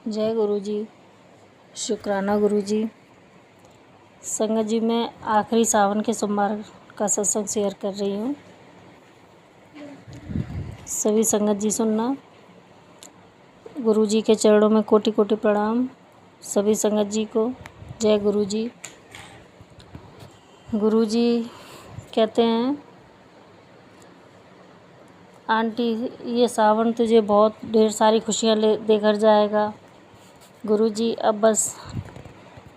जय गुरु जी। शुक्राना गुरु जी। संगत जी, मैं आखिरी सावन के सोमवार का सत्संग शेयर कर रही हूँ। सभी संगत जी सुनना। गुरु जी के चरणों में कोटि कोटि प्रणाम सभी संगत जी को। जय गुरु जी। गुरु जी कहते हैं, आंटी ये सावन तुझे बहुत ढेर सारी खुशियाँ देकर जाएगा। गुरु जी अब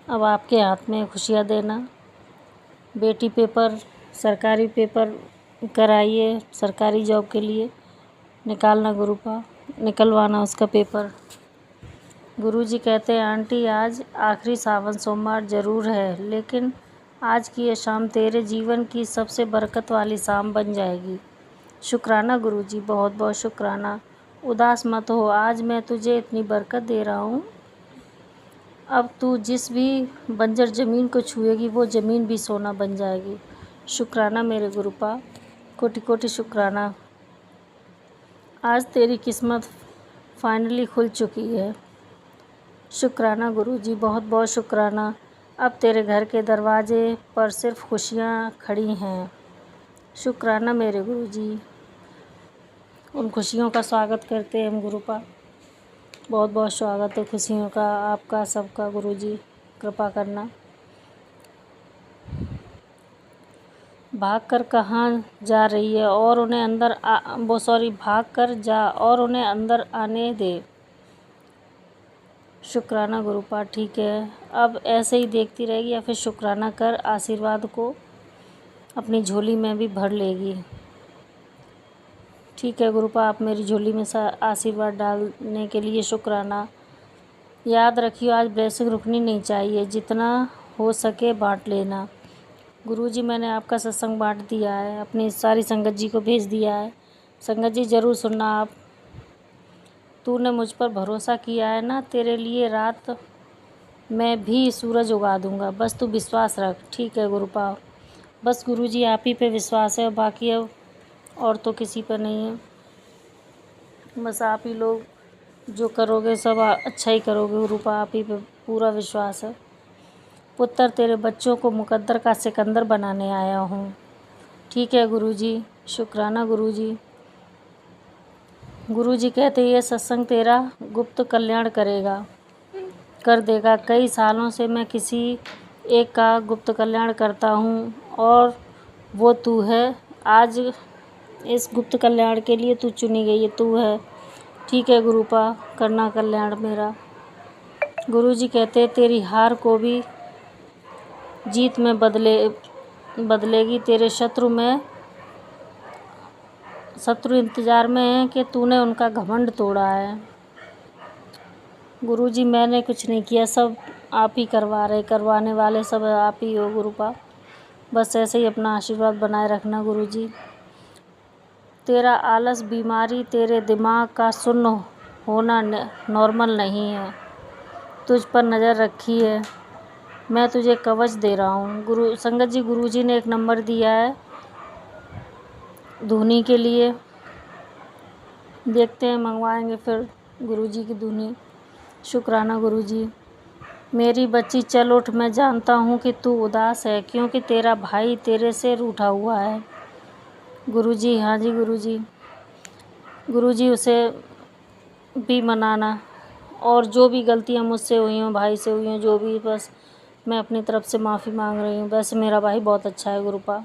आपके हाथ में खुशियाँ देना। बेटी पेपर, सरकारी पेपर कराइए, सरकारी जॉब के लिए निकालना निकलवाना उसका पेपर। गुरु जी कहते हैं, आंटी आज आखिरी सावन सोमवार ज़रूर है, लेकिन आज की ये शाम तेरे जीवन की सबसे बरकत वाली शाम बन जाएगी। शुक्राना गुरु जी, बहुत बहुत शुक्राना। उदास मत हो, आज मैं तुझे इतनी बरकत दे रहा हूँ। अब तू जिस भी बंजर ज़मीन को छुएगी वो ज़मीन भी सोना बन जाएगी। शुक्राना मेरे गुरुपा, कोटि कोटि शुक्राना। आज तेरी किस्मत फाइनली खुल चुकी है। शुक्राना गुरु जी, बहुत बहुत शुक्राना। अब तेरे घर के दरवाजे पर सिर्फ खुशियाँ खड़ी हैं। शुक्राना मेरे गुरु जी। उन खुशियों का स्वागत करते हैं हम गुरुपा। बहुत बहुत स्वागत है खुशियों का, आपका सबका। गुरु जी कृपा करना। भाग कर कहाँ जा रही है और उन्हें भाग कर जा और उन्हें अंदर आने दे। शुक्राना गुरुपा, ठीक है। अब ऐसे ही देखती रहेगी या फिर शुक्राना कर आशीर्वाद को अपनी झोली में भी भर लेगी। ठीक है गुरुपा, आप मेरी झोली में आशीर्वाद डालने के लिए शुक्राना। याद रखियो, आज ब्लेसिंग रुकनी नहीं चाहिए, जितना हो सके बांट लेना। गुरुजी मैंने आपका सत्संग बांट दिया है, अपनी सारी संगत जी को भेज दिया है। संगत जी ज़रूर सुनना आप। तूने मुझ पर भरोसा किया है ना, तेरे लिए रात में भी सूरज उगा दूंगा, बस तू विश्वास रख। ठीक है गुरुपा, बस गुरुजी आप ही पे विश्वास है, बाकी अब और तो किसी पर नहीं है। बस आप ही लोग जो करोगे सब अच्छा ही करोगे गुरुपा, आप ही पे पूरा विश्वास है। पुत्र तेरे बच्चों को मुकद्दर का सिकंदर बनाने आया हूँ। ठीक है गुरुजी, शुक्राना गुरुजी। गुरुजी कहते ये सत्संग तेरा गुप्त कल्याण कर देगा। कई सालों से मैं किसी एक का गुप्त कल्याण करता हूँ और वो तू है। आज इस गुप्त कल्याण के लिए तू चुनी गई है, तू है। ठीक है गुरुपा, करना कल्याण मेरा। गुरुजी कहते तेरी हार को भी जीत में बदलेगी। तेरे शत्रु इंतज़ार में हैं कि तूने उनका घमंड तोड़ा है। गुरुजी मैंने कुछ नहीं किया, सब आप ही करवाने वाले सब आप ही हो गुरुपा। बस ऐसे ही अपना आशीर्वाद बनाए रखना गुरुजी। तेरा आलस बीमारी तेरे दिमाग का सुन्न होना नॉर्मल नहीं है। तुझ पर नज़र रखी है, मैं तुझे कवच दे रहा हूँ। संगत जी गुरुजी ने एक नंबर दिया है धुनी के लिए, देखते हैं मंगवाएंगे फिर गुरुजी की धुनी। शुक्राना गुरुजी। मेरी बच्ची चल उठ, मैं जानता हूँ कि तू उदास है क्योंकि तेरा भाई तेरे से रूठा हुआ है। गुरुजी, हाँ जी गुरुजी। गुरुजी उसे भी मनाना, और जो भी गलतियाँ मुझसे हुई हों, भाई से हुई हों, जो भी, बस मैं अपनी तरफ से माफ़ी मांग रही हूँ। वैसे मेरा भाई बहुत अच्छा है गुरुपा,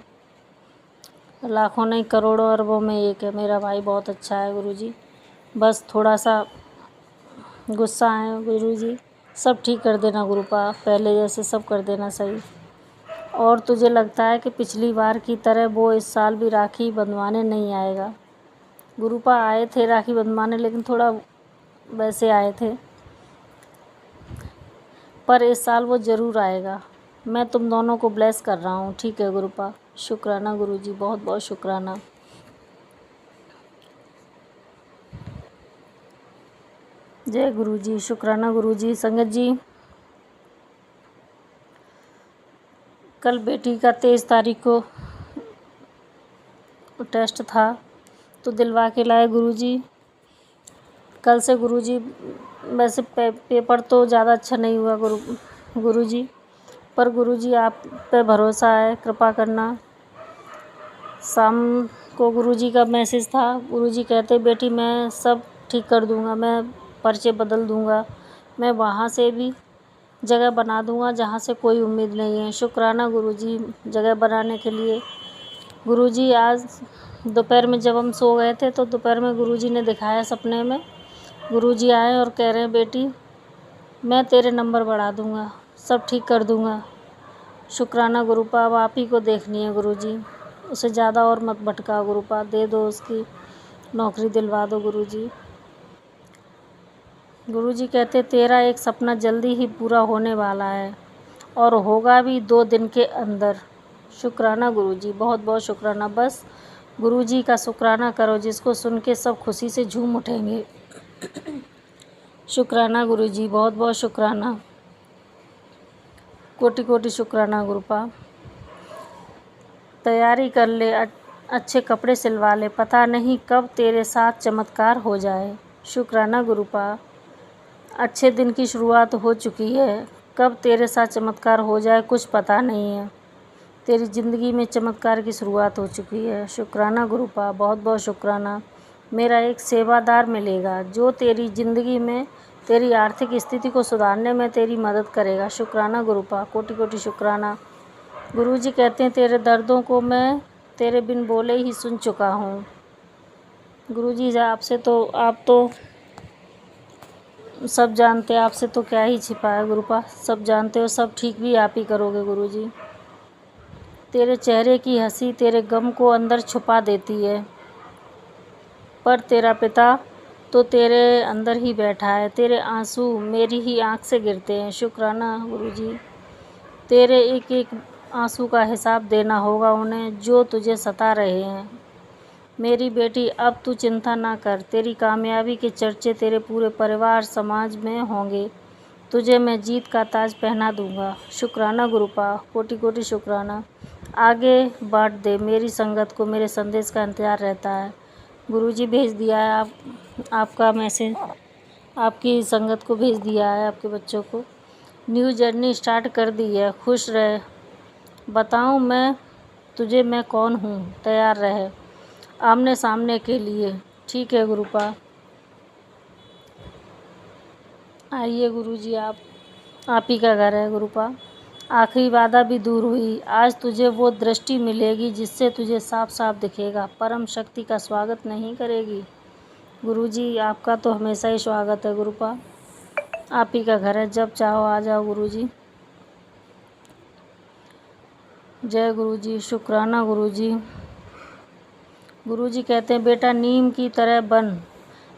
लाखों नहीं करोड़ों अरबों में एक है। मेरा भाई बहुत अच्छा है गुरुजी, बस थोड़ा सा गुस्सा है गुरुजी। सब ठीक कर देना गुरुपा, पहले जैसे सब कर देना सही। और तुझे लगता है कि पिछली बार की तरह वो इस साल भी राखी बंधवाने नहीं आएगा। गुरुपा आए थे राखी बंधवाने, लेकिन थोड़ा वैसे आए थे, पर इस साल वो ज़रूर आएगा। मैं तुम दोनों को ब्लेस कर रहा हूँ। ठीक है गुरुपा, शुक्राना गुरुजी, बहुत बहुत शुक्राना। जय गुरुजी, शुक्राना गुरुजी। संगत जी कल बेटी का 23 तारीख को टेस्ट था तो दिलवा के लाए गुरुजी। कल से गुरुजी वैसे पेपर तो ज़्यादा अच्छा नहीं हुआ गुरुजी, पर गुरुजी आप पे भरोसा है, कृपा करना। शाम को गुरुजी का मैसेज था, गुरुजी कहते बेटी मैं सब ठीक कर दूंगा, मैं पर्चे बदल दूंगा, मैं वहाँ से भी जगह बना दूंगा जहाँ से कोई उम्मीद नहीं है। शुक्राना गुरुजी जगह बनाने के लिए। गुरुजी आज दोपहर में जब हम सो गए थे तो दोपहर में गुरुजी ने दिखाया सपने में, गुरुजी आए और कह रहे हैं बेटी मैं तेरे नंबर बढ़ा दूंगा, सब ठीक कर दूंगा। शुक्राना गुरुपा, अब आप ही को देखनी है गुरुजी, उसे ज़्यादा और मत भटकाओ गुरुपा, दे दो उसकी नौकरी दिलवा दो गुरुजी। गुरुजी कहते तेरा एक सपना जल्दी ही पूरा होने वाला है और होगा भी 2 दिन के अंदर। शुक्राना गुरुजी, बहुत बहुत शुक्राना। बस गुरुजी का शुक्राना करो जिसको सुन के सब खुशी से झूम उठेंगे। शुक्राना गुरुजी, बहुत बहुत शुक्राना, कोटि कोटि शुक्राना गुरुपा। तैयारी कर ले, अच्छे कपड़े सिलवा ले, पता नहीं कब तेरे साथ चमत्कार हो जाए। शुक्राना गुरुपा, अच्छे दिन की शुरुआत हो चुकी है, कब तेरे साथ चमत्कार हो जाए कुछ पता नहीं है, तेरी ज़िंदगी में चमत्कार की शुरुआत हो चुकी है। शुक्राना गुरुपा, बहुत बहुत शुक्राना। मेरा एक सेवादार मिलेगा जो तेरी ज़िंदगी में तेरी आर्थिक स्थिति को सुधारने में तेरी मदद करेगा। शुक्राना गुरुपा, कोटि कोटि शुक्राना। गुरुजी कहते हैं तेरे दर्दों को मैं तेरे बिन बोले ही सुन चुका हूँ। गुरुजी आपसे तो आप तो सब जानते हैं, आपसे तो क्या ही छिपा है गुरुपा, सब जानते हो, सब ठीक भी आप ही करोगे गुरुजी। तेरे चेहरे की हंसी तेरे गम को अंदर छुपा देती है, पर तेरा पिता तो तेरे अंदर ही बैठा है, तेरे आंसू मेरी ही आँख से गिरते हैं। शुक्राना गुरुजी, तेरे एक एक आंसू का हिसाब देना होगा उन्हें जो तुझे सता रहे हैं। मेरी बेटी अब तू चिंता ना कर, तेरी कामयाबी के चर्चे तेरे पूरे परिवार समाज में होंगे, तुझे मैं जीत का ताज पहना दूंगा। शुक्राना गुरुपा, कोटि कोटि शुक्राना। आगे बांट दे मेरी संगत को, मेरे संदेश का इंतज़ार रहता है। गुरुजी भेज दिया है आपका मैसेज, आपकी संगत को भेज दिया है, आपके बच्चों को। न्यू जर्नी स्टार्ट कर दी है, खुश रहे, बताऊं मैं तुझे मैं कौन हूँ, तैयार रहे आमने सामने के लिए। ठीक है गुरुपा, आइए गुरुजी, आप ही का घर है गुरुपा। आखिरी बाधा भी दूर हुई, आज तुझे वो दृष्टि मिलेगी जिससे तुझे साफ साफ दिखेगा, परम शक्ति का स्वागत नहीं करेगी। गुरुजी आपका तो हमेशा ही स्वागत है गुरुपा, आप ही का घर है, जब चाहो आ जाओ गुरुजी। जय गुरुजी, शुक्राना गुरुजी। गुरुजी कहते हैं बेटा नीम की तरह बन,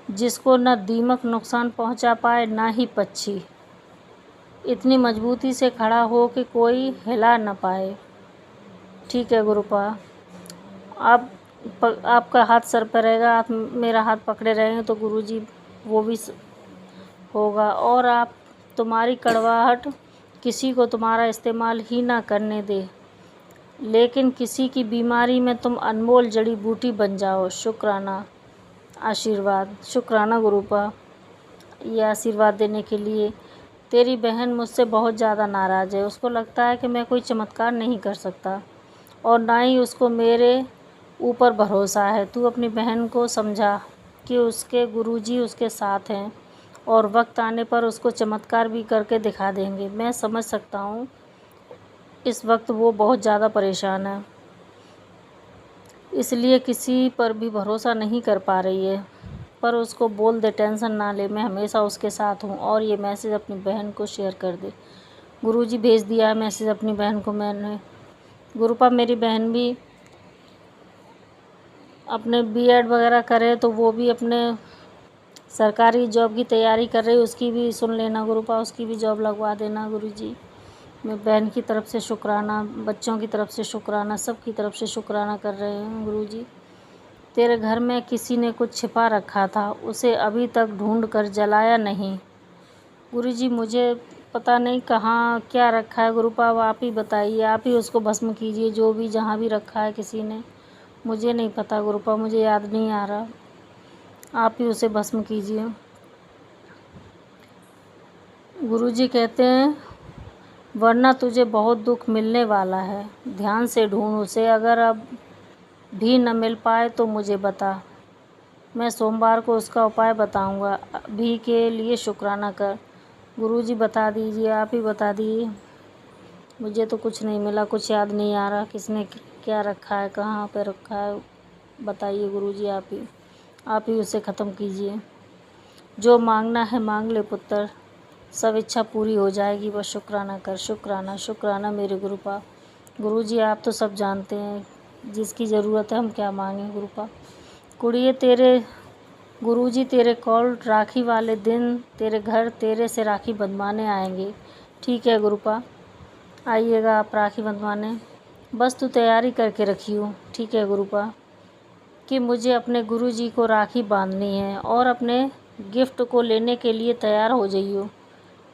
जिसको न दीमक नुकसान पहुंचा पाए ना ही पक्षी, इतनी मजबूती से खड़ा हो कि कोई हिला न पाए। ठीक है गुरुपा, आपका हाथ सर पर रहेगा, आप मेरा हाथ पकड़े रहेंगे तो गुरुजी वो भी होगा, और आप तुम्हारी कड़वाहट किसी को तुम्हारा इस्तेमाल ही ना करने दे, लेकिन किसी की बीमारी में तुम अनमोल जड़ी बूटी बन जाओ। शुक्राना आशीर्वाद, शुक्राना गुरुपा ये आशीर्वाद देने के लिए। तेरी बहन मुझसे बहुत ज़्यादा नाराज़ है, उसको लगता है कि मैं कोई चमत्कार नहीं कर सकता और ना ही उसको मेरे ऊपर भरोसा है। तू अपनी बहन को समझा कि उसके गुरुजी उसके साथ हैं और वक्त आने पर उसको चमत्कार भी करके दिखा देंगे। मैं समझ सकता हूँ इस वक्त वो बहुत ज़्यादा परेशान है, इसलिए किसी पर भी भरोसा नहीं कर पा रही है, पर उसको बोल दे टेंशन ना ले, मैं हमेशा उसके साथ हूँ। और ये मैसेज अपनी बहन को शेयर कर दे। गुरुजी भेज दिया है मैसेज अपनी बहन को मैंने। गुरुपा मेरी बहन भी अपने बीएड वगैरह करे तो वो भी अपने सरकारी जॉब की तैयारी कर रही है, उसकी भी सुन लेना गुरुपा, उसकी भी जॉब लगवा देना गुरुजी। मैं बहन की तरफ से शुक्राना, बच्चों की तरफ से शुक्राना, सब की तरफ से शुक्राना कर रहे हैं गुरुजी। तेरे घर में किसी ने कुछ छिपा रखा था, उसे अभी तक ढूंढ कर जलाया नहीं। गुरुजी मुझे पता नहीं कहाँ क्या रखा है गुरुपा, अब आप ही बताइए, आप ही उसको भस्म कीजिए, जो भी जहाँ भी रखा है किसी ने, मुझे नहीं पता गुरुपा, मुझे याद नहीं आ रहा, आप ही उसे भस्म कीजिए। गुरुजी कहते हैं वरना तुझे बहुत दुख मिलने वाला है, ध्यान से ढूंढ उसे, अगर अब भी न मिल पाए तो मुझे बता, मैं सोमवार को उसका उपाय बताऊंगा। अभी के लिए शुक्राना कर। गुरुजी बता दीजिए, आप ही बता दीजिए, मुझे तो कुछ नहीं मिला, कुछ याद नहीं आ रहा, किसने क्या रखा है, कहाँ पे रखा है, बताइए गुरुजी, आप ही उसे ख़त्म कीजिए। जो मांगना है मांग ले पुत्र, सब इच्छा पूरी हो जाएगी, बस शुक्राना कर। शुक्राना शुक्राना मेरे गुरुपा। गुरुजी आप तो सब जानते हैं, जिसकी ज़रूरत है हम क्या मांगें गुरुपा। कुड़िए तेरे गुरुजी तेरे कॉल राखी वाले दिन तेरे घर तेरे से राखी बंधवाने आएंगे। ठीक है गुरुपा, आइएगा आप राखी बंधवाने, बस तू तैयारी करके रखियो। ठीक है गुरुपा, कि मुझे अपने गुरुजी को राखी बांधनी है और अपने गिफ्ट को लेने के लिए तैयार हो जाइयो।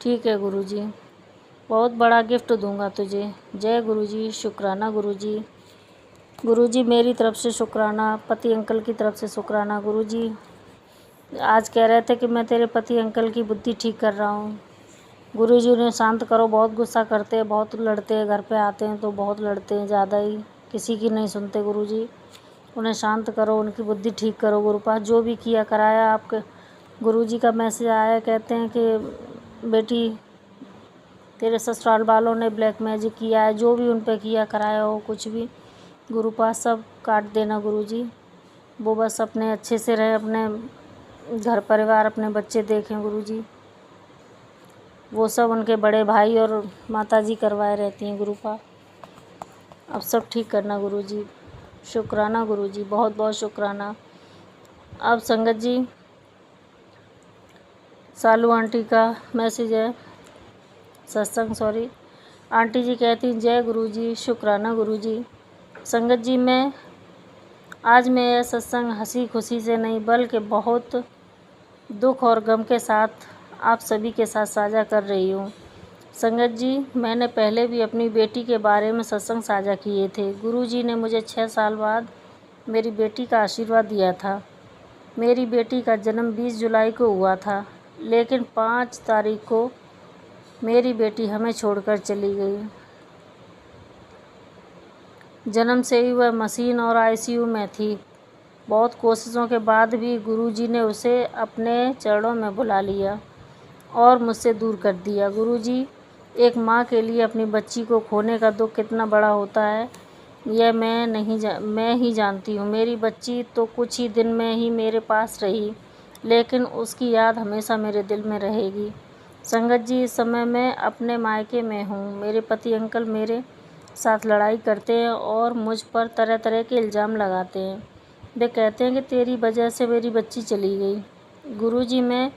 ठीक है गुरुजी, बहुत बड़ा गिफ्ट दूंगा तुझे। जय गुरुजी। शुक्राना गुरुजी। गुरुजी मेरी तरफ से शुक्राना, पति अंकल की तरफ से शुक्राना। गुरुजी आज कह रहे थे कि मैं तेरे पति अंकल की बुद्धि ठीक कर रहा हूँ। गुरुजी उन्हें शांत करो, बहुत गुस्सा करते हैं, बहुत लड़ते हैं, घर पे आते हैं तो बहुत लड़ते हैं, ज़्यादा ही, किसी की नहीं सुनते। गुरुजी उन्हें शांत करो, उनकी बुद्धि ठीक करो गुरुपा। जो भी किया कराया आपके गुरुजी का मैसेज आया, कहते हैं कि बेटी तेरे ससुराल वालों ने ब्लैक मैजिक किया है, जो भी उन पे किया कराया हो कुछ भी गुरुपा सब काट देना गुरुजी। वो बस अपने अच्छे से रहे, अपने घर परिवार अपने बच्चे देखें गुरुजी। वो सब उनके बड़े भाई और माताजी करवाए रहती हैं गुरुपा। अब सब ठीक करना गुरुजी। शुक्राना गुरुजी, बहुत बहुत शुक्राना। अब संगत जी सालू आंटी का मैसेज है, सत्संग सॉरी। आंटी जी कहती हैं जय गुरुजी। शुक्राना गुरुजी। संगत जी आज मैं यह सत्संग हंसी खुशी से नहीं बल्कि बहुत दुख और गम के साथ आप सभी के साथ साझा कर रही हूँ। संगत जी मैंने पहले भी अपनी बेटी के बारे में सत्संग साझा किए थे। गुरुजी ने मुझे 6 साल बाद मेरी बेटी का आशीर्वाद दिया था। मेरी बेटी का जन्म 20 जुलाई को हुआ था, लेकिन 5 तारीख को मेरी बेटी हमें छोड़कर चली गई। जन्म से ही वह मशीन और आईसीयू में थी। बहुत कोशिशों के बाद भी गुरुजी ने उसे अपने चरणों में बुला लिया और मुझसे दूर कर दिया। गुरुजी एक माँ के लिए अपनी बच्ची को खोने का दुख कितना बड़ा होता है, यह मैं ही जानती हूँ। मेरी बच्ची तो कुछ ही दिन में ही मेरे पास रही, लेकिन उसकी याद हमेशा मेरे दिल में रहेगी। संगत जी इस समय मैं अपने मायके में हूँ। मेरे पति अंकल मेरे साथ लड़ाई करते हैं और मुझ पर तरह तरह के इल्ज़ाम लगाते हैं। वे कहते हैं कि तेरी वजह से मेरी बच्ची चली गई। गुरुजी मैं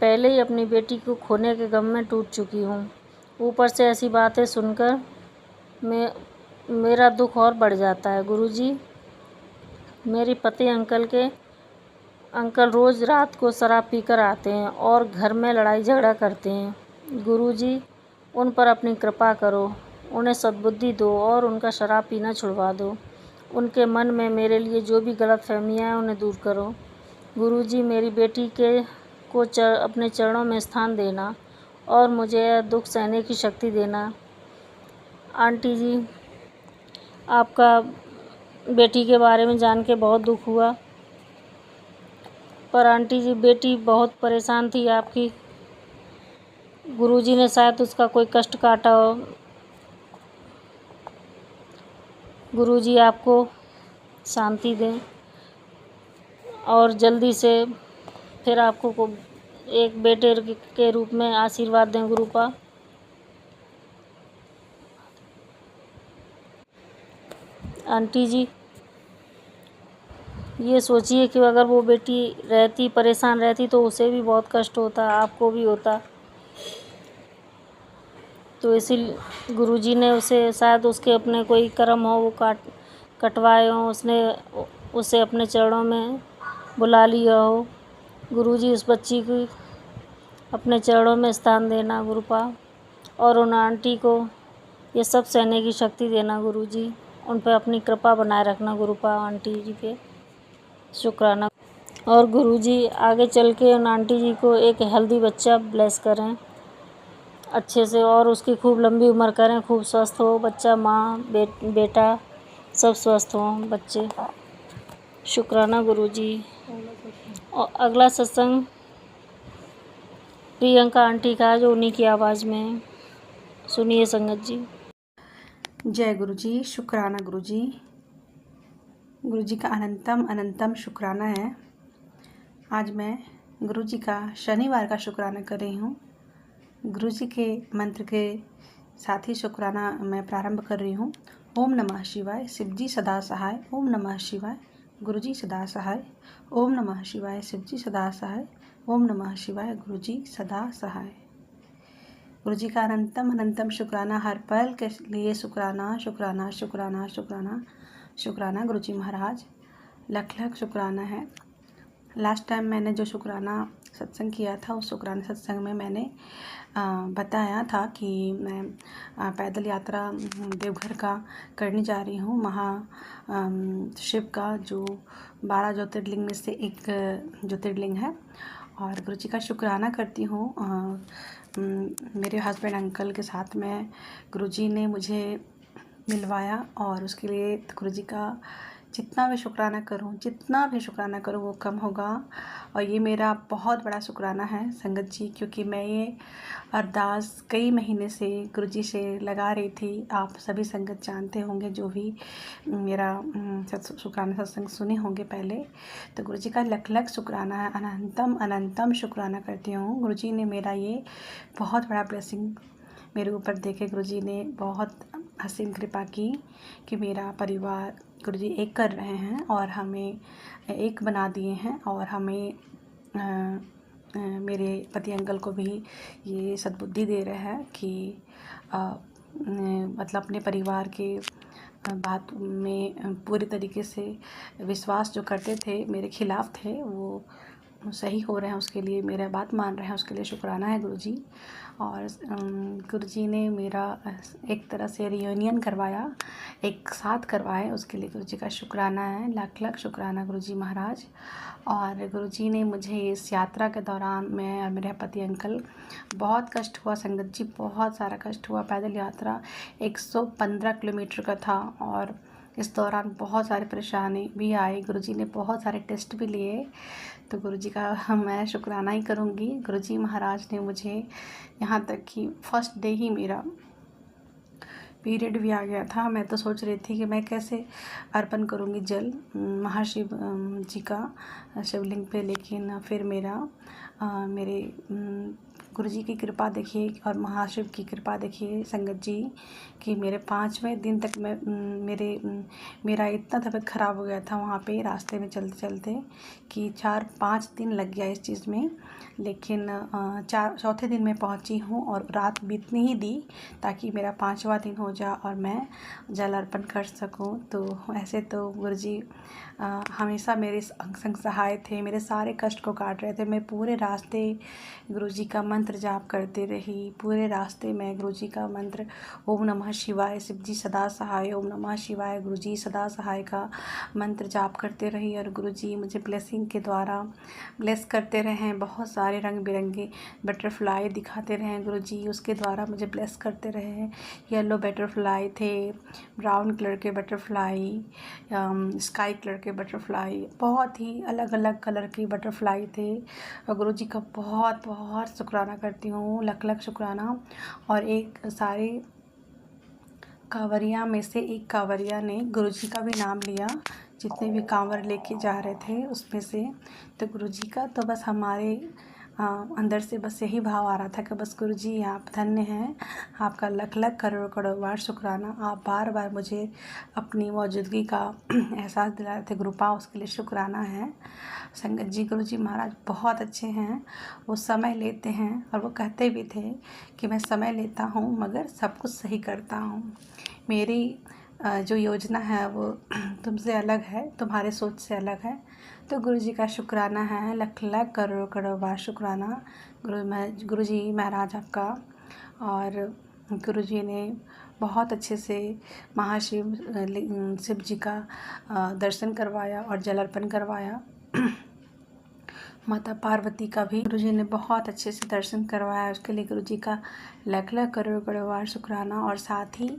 पहले ही अपनी बेटी को खोने के गम में टूट चुकी हूँ। ऊपर से ऐसी बातें सुनकर मेरा दुख और बढ़ जाता है। गुरुजी मेरे पति अंकल रोज़ रात को शराब पीकर आते हैं और घर में लड़ाई झगड़ा करते हैं। गुरुजी उन पर अपनी कृपा करो, उन्हें सद्बुद्धि दो और उनका शराब पीना छुड़वा दो। उनके मन में मेरे लिए जो भी गलतफहमियाँ हैं उन्हें दूर करो। गुरुजी मेरी बेटी को अपने चरणों में स्थान देना और मुझे यह दुख सहने की शक्ति देना। आंटी जी आपका बेटी के बारे में जान के बहुत दुख हुआ, पर आंटी जी बेटी बहुत परेशान थी आपकी। गुरुजी ने शायद उसका कोई कष्ट काटा हो। गुरुजी आपको शांति दें और जल्दी से फिर आपको एक बेटे के रूप में आशीर्वाद दें गुरुपा। आंटी जी ये सोचिए कि अगर वो बेटी रहती परेशान रहती तो उसे भी बहुत कष्ट होता, आपको भी होता। तो इसीलिए गुरुजी ने उसे शायद उसके अपने कोई कर्म हो वो कटवाए हों, उसने उसे अपने चरणों में बुला लिया हो। गुरुजी उस बच्ची की अपने चरणों में स्थान देना गुरुपा और उन आंटी को ये सब सहने की शक्ति देना गुरुजी। उन पर अपनी कृपा बनाए रखना गुरुपा आंटी जी पे। शुक्राना। और गुरुजी आगे चल के उन आंटी जी को एक हेल्दी बच्चा ब्लेस करें। अच्छे से और उसकी खूब लंबी उम्र करें, खूब स्वस्थ हो बच्चा, माँ बेटा सब स्वस्थ हों बच्चे। शुक्राना गुरुजी। और अगला सत्संग प्रियंका आंटी का, जो उन्हीं की आवाज़ में है। सुनिए संगत जी। जय गुरुजी। शुक्राना गुरुजी। गुरुजी का अनंतम अनंतम शुक्राना है। आज मैं गुरुजी का शनिवार का शुक्राना कर रही हूँ। गुरुजी के मंत्र के साथ ही शुक्राना मैं प्रारंभ कर रही हूँ। ओम नमः शिवाय, शिवजी सदा सहाय। ओम नमः शिवाय, गुरुजी सदा सहाय। ओम नमः शिवाय, शिवजी सदा सहाय। ओम नमः शिवाय, गुरुजी सदा सहाय। गुरुजी का अनंतम अनंतम शुक्राना, हर पल के लिए शुक्राना शुक्राना शुक्राना शुक्राना शुक्राना। गुरुजी महाराज लख लख शुक्राना है। लास्ट टाइम मैंने जो शुक्राना सत्संग किया था, उस शुक्राना सत्संग में मैंने बताया था कि मैं पैदल यात्रा देवघर का करने जा रही हूँ। शिव का जो 12 ज्योतिर्लिंग में से एक ज्योतिर्लिंग है। और गुरुजी का शुक्राना करती हूँ। मेरे हस्बैंड अंकल के साथ में गुरुजी ने मुझे मिलवाया, और उसके लिए गुरुजी का जितना भी शुक्राना करूँ वो कम होगा। और ये मेरा बहुत बड़ा शुक्राना है संगत जी, क्योंकि मैं ये अरदास कई महीने से गुरुजी से लगा रही थी। आप सभी संगत जानते होंगे, जो भी मेरा शुक्राना सत्संग सुने होंगे पहले। तो गुरुजी का लख लख शुक्राना है, अनंतम अनंतम शुक्राना करती हूँ। गुरुजी ने मेरा ये बहुत बड़ा ब्लेसिंग मेरे ऊपर देके गुरुजी ने बहुत असीम कृपा की कि मेरा परिवार गुरुजी एक कर रहे हैं और हमें एक बना दिए हैं। और हमें मेरे पति अंकल को भी ये सद्बुद्धि दे रहे हैं कि मतलब अपने परिवार के बात में पूरी तरीके से विश्वास जो करते थे, मेरे खिलाफ थे, वो सही हो रहे हैं। उसके लिए मेरा बात मान रहे हैं, उसके लिए शुक्राना है गुरुजी। और गुरुजी ने मेरा एक तरह से रियूनियन करवाया, एक साथ करवाए, उसके लिए गुरुजी का शुक्राना है। लाख लाख शुक्राना गुरुजी महाराज। और गुरुजी ने मुझे इस यात्रा के दौरान, मैं और मेरे पति अंकल, बहुत कष्ट हुआ संगत जी, बहुत सारा कष्ट हुआ। पैदल यात्रा 115 किलोमीटर का था, और इस दौरान बहुत सारी परेशानी भी आई। गुरुजी ने बहुत सारे टेस्ट भी लिए। तो गुरुजी का मैं शुक्राना ही करूँगी। गुरुजी महाराज ने मुझे यहाँ तक कि फर्स्ट डे ही मेरा पीरियड भी आ गया था। मैं तो सोच रही थी कि मैं कैसे अर्पण करूँगी जल महाशिव जी का शिवलिंग पे, लेकिन फिर मेरे गुरुजी की कृपा देखिए और महाशिव की कृपा देखिए संगत जी, कि मेरे 5वें दिन तक मेरा इतना तबीयत ख़राब हो गया था वहाँ पे रास्ते में चलते चलते, कि 4-5 दिन लग गया इस चीज़ में। लेकिन चौथे दिन में पहुँची हूँ, और रात बीतने ही दी ताकि मेरा 5वां दिन हो जाए और मैं जल अर्पण कर सकूँ। तो ऐसे तो गुरुजी हमेशा मेरे संग सहाय थे, मेरे सारे कष्ट को काट रहे थे। मैं पूरे रास्ते गुरुजी का मंत्र जाप करते रही। पूरे रास्ते में गुरुजी का मंत्र ओम नमः शिवाय, शिवजी सदा सहाय, ओम नमः शिवाय, गुरुजी सदा सहाय का मंत्र जाप करते रही। और गुरुजी मुझे ब्लेसिंग के द्वारा ब्लेस करते रहे। बहुत सारे रंग बिरंगे बटरफ्लाई दिखाते रहे गुरुजी, उसके द्वारा मुझे ब्लेस करते रहे। येलो बटरफ्लाई थे, ब्राउन कलर के बटरफ्लाई, स्काई कलर के बटरफ्लाई, बहुत ही अलग अलग कलर के बटरफ्लाई थे। और गुरुजी का बहुत बहुत शुक्राना करती हूँ, लख लख शुक्राना। और एक सारे कांवरिया में से एक कांवरिया ने गुरुजी का भी नाम लिया, जितने भी कांवर लेके जा रहे थे उसमें से। तो गुरुजी का तो बस हमारे अंदर से बस यही भाव आ रहा था कि बस गुरुजी आप धन्य हैं, आपका लख लख करोड़ करोड़ बार शुक्राना। आप बार बार मुझे अपनी मौजूदगी का एहसास दिला रहे थे गुरुपा, उसके लिए शुक्राना है संगत जी। गुरुजी महाराज बहुत अच्छे हैं, वो समय लेते हैं, और वो कहते भी थे कि मैं समय लेता हूँ मगर सब कुछ सही करता हूँ। मेरी जो योजना है वो तुमसे अलग है, तुम्हारे सोच से अलग है। तो गुरुजी का शुक्राना है, लख लख करोड़ करोड़ बार शुक्राना गुरुजी महाराज आपका। और गुरुजी ने बहुत अच्छे से महाशिव शिव जी का दर्शन करवाया और जल अर्पण करवाया। माता पार्वती का भी गुरुजी ने बहुत अच्छे से दर्शन करवाया। उसके लिए गुरुजी का लाख लाख करोड़ करोड़वार शुक्राना। और साथ ही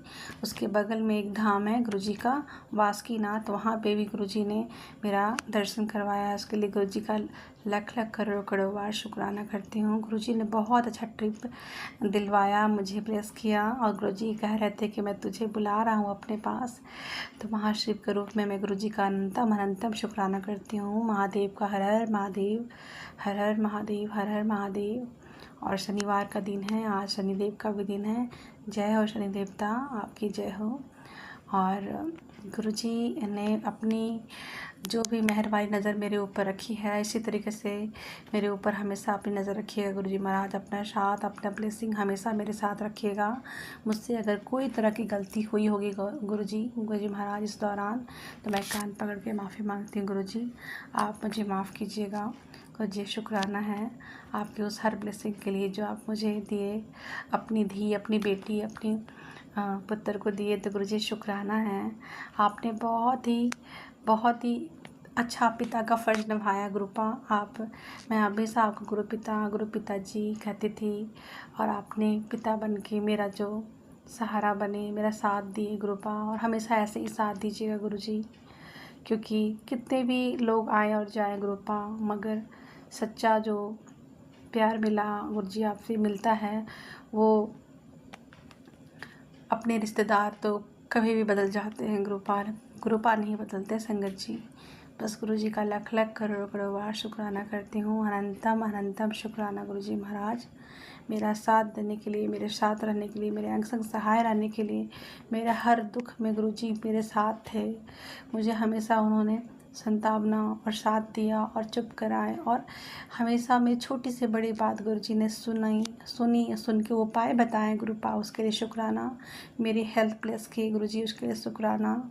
उसके बगल में एक धाम है गुरुजी का, बासुकीनाथ, वहाँ पे भी गुरुजी ने मेरा दर्शन करवाया। उसके लिए गुरुजी का लाख लाख करोड़ करोड़वार शुक्राना करती हूँ। गुरुजी ने बहुत अच्छा ट्रिप दिलवाया, मुझे ब्लेस किया। और गुरुजी कह रहे थे कि मैं तुझे बुला रहा हूँ अपने पास। तो महाशिव के रूप में मैं गुरुजी का अनंतम अनंतम शुक्राना करती हूँ। महादेव का हर हर महादेव, हर हर महादेव, हर हर महादेव। और शनिवार का दिन है, आज शनिदेव का भी दिन है। जय हो शनि देवता, आपकी जय हो। और गुरुजी ने अपनी जो भी मेहरबानी नज़र मेरे ऊपर रखी है, इसी तरीके से मेरे ऊपर हमेशा अपनी नज़र रखिएगा। गुरुजी महाराज अपना साथ, अपना ब्लेसिंग हमेशा मेरे साथ रखिएगा। मुझसे अगर कोई तरह की गलती हुई होगी गुरुजी महाराज इस दौरान, तो मैं कान पकड़ के माफ़ी मांगती हूँ। गुरुजी आप मुझे माफ़ कीजिएगा। गुरुजी शुक्राना है आपके उस हर ब्लेसिंग के लिए जो आप मुझे दिए, अपनी धी, अपनी बेटी, अपनी पुत्र को दिए। तो गुरुजी शुक्राना है, आपने बहुत ही अच्छा पिता का फ़र्ज़ निभाया गुरुपा। मैं हमेशा आपको गुरु पिता जी कहती थी। और आपने पिता बन के मेरा जो सहारा बने, मेरा साथ दिए गुरुपा। और हमेशा ऐसे ही साथ दीजिएगा गुरुजी, क्योंकि कितने भी लोग आए और जाए गुरुपा, मगर सच्चा जो प्यार मिला गुरुजी आपसे मिलता है, वो अपने रिश्तेदार तो कभी भी बदल जाते हैं, गुरुपा नहीं बदलते संगत जी। बस गुरुजी का लाख लाख करोड़ करोड़वार शुक्राना करती हूँ। अनंतम अनंतम शुक्राना गुरुजी महाराज, मेरा साथ देने के लिए, मेरे साथ रहने के लिए, मेरे अंग संग सहाय रहने के लिए। मेरा हर दुख में गुरुजी मेरे साथ थे। मुझे हमेशा उन्होंने संतावना और साथ दिया और चुप कराए। और हमेशा मेरी छोटी से बड़ी बात गुरुजी ने सुन के उपाय बताए गुरुपा, उसके लिए शुक्राना। मेरी हेल्थ प्लस की गुरुजी, उसके लिए शुक्राना।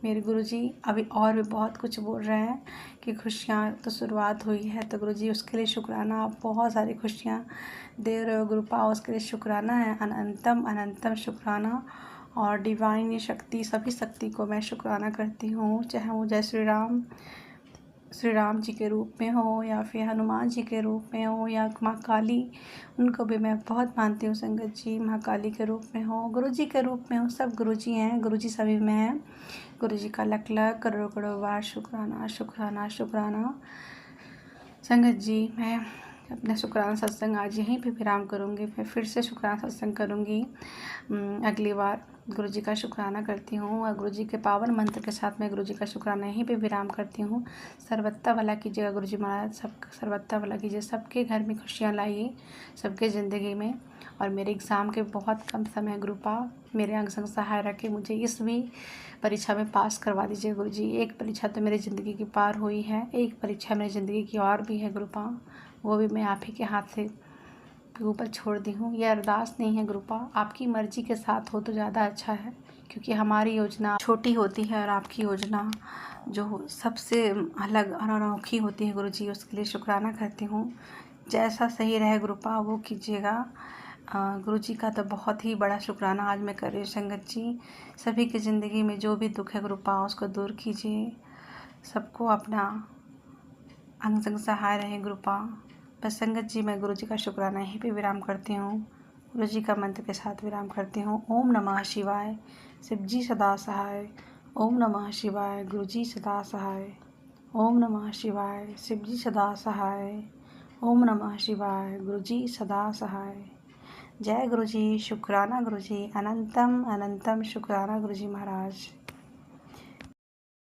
मेरे गुरुजी अभी और भी बहुत कुछ बोल रहे हैं कि खुशियाँ तो शुरुआत हुई है, तो गुरुजी उसके लिए शुक्राना। आप बहुत सारी खुशियाँ दे रहे हो गुरुपा, उसके लिए शुक्राना है। अनंतम अनंतम शुक्राना। और डिवाइन शक्ति, सभी शक्ति को मैं शुक्राना करती हूँ, चाहे वो जय श्री राम जी के रूप में हो, या फिर हनुमान जी के रूप में हो, या माँ काली, उनको भी मैं बहुत मानती हूँ संगत जी। माँ काली के रूप में हो, गुरुजी के रूप में हो, सब गुरुजी हैं, गुरुजी सभी में हैं। गुरुजी का लाख लाख करोड़ करोड़वार शुक्राना शुक्राना शुक्राना। संगत जी, मैं अपना शुक्राना सत्संग आज यहीं पे विराम करूँगी। मैं फिर से शुक्राना सत्संग करूँगी अगली बार। गुरुजी का शुक्राना करती हूँ और गुरुजी के पावन मंत्र के साथ मैं गुरुजी का शुक्राना यहीं पे विराम करती हूँ। सर्वत्ता भला कीजिएगा गुरुजी महाराज, सब सर्वत्ता भला कीजिए, सबके घर में खुशियाँ लाइए, सबके ज़िंदगी में। और मेरे एग्ज़ाम के बहुत कम समय गुरुपा मेरे अंग संग सहाय रखे, मुझे इस भी परीक्षा में पास करवा दीजिए गुरुजी। एक परीक्षा तो मेरी ज़िंदगी की पार हुई है, एक परीक्षा मेरी ज़िंदगी की और भी है गुरुपा, वो भी मैं आप ही के हाथ से के ऊपर छोड़ दी हूँ। यह अरदास नहीं है गुरुपा, आपकी मर्जी के साथ हो तो ज़्यादा अच्छा है, क्योंकि हमारी योजना छोटी होती है और आपकी योजना जो सबसे अलग और अनोखी होती है गुरुजी, उसके लिए शुक्राना करती हूँ। जैसा सही रहे गुरुपा वो कीजिएगा। गुरुजी का तो बहुत ही बड़ा शुक्राना आज मैं कर रही हूँ संगत जी। सभी की ज़िंदगी में जो भी दुख है गुरुपा उसको दूर कीजिए, सबको अपना अंग संग सहाय रहे गुरुपा। बस संगत जी, मैं गुरुजी का शुक्राना यहीं पे विराम करती हूँ, गुरुजी का मंत्र के साथ विराम करती हूँ। ओम नमः शिवाय, शिव जी सदा सहाय। ओम नमः शिवाय, गुरुजी सदा सहाय। ओम नमः शिवाय, शिव जी सदा सहाय। ओम नमः शिवाय, गुरुजी सदा सहाय। जय गुरुजी, शुक्राना गुरुजी, अनंतम अनंतम शुक्राना गुरुजी महाराज।